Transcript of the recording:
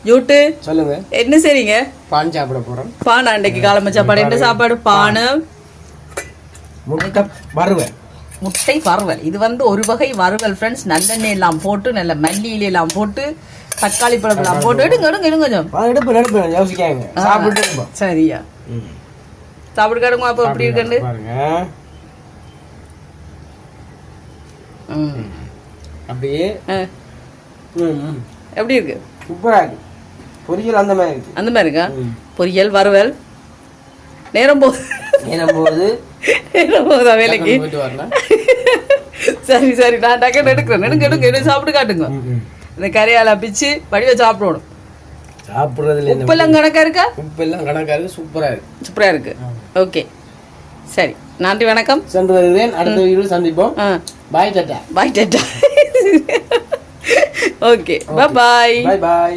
ஜூட்டு சொல்லுங்க. என்ன சரிங்க? பான் சாப்பிட போறோம். பான் அன்றைக்கு காலம சாப்பாடு. என்ன சாப்பாடு? பானு, முட்டை வறுவல். முட்டை வறுவல். இது வந்து ஒரு வகை வறுவல் ஃப்ரெண்ட்ஸ். நல்லெண்ணெய் எல்லாம் போட்டு, நல்ல மல்லியில எல்லாம் போட்டு, தக்காளி பழம் எல்லாம் போட்டு எடுங்க எடுங்க எடுங்க கொஞ்சம். எடுப்பு யோசிக்காங்க. சாப்பிட்டு சரியா சாப்பிட்டு காடுங்க. அப்போ எப்படி இருக்குன்னு பாருங்க. அப்படியே எப்படி இருக்கு? சூப்பரா இருக்கு. பொரியல் அந்த மாதிரி இருக்கு. அந்த மாதிரி இருக்கா? பொரியல் வறுவல். நேரம் போகுதா வேலைக்கு? சரி சரி, நான் டக்குன்னு எடுக்கிறேன். எடுங்க எடுங்க எடுங்க சாப்பிட்டு காட்டுங்க. இந்த கரையால பிச்சு வடிவ சாப்பிடணும். சாப்பிடுறதுல உப்பெல்லாம் கணக்கா இருக்கா? உப்பெல்லாம் கணக்கா இருக்கு. சூப்பரா இருக்கு. சூப்பரா இருக்கு. ஓகே சரி, நன்றி வணக்கம். சென்று வருகிறேன். அடுத்த வீடியோவில் சந்திப்போம். பாய் டாட்டா. பாய் டாட்டா. ஓகே பாய் பாய். பாய் பாய்.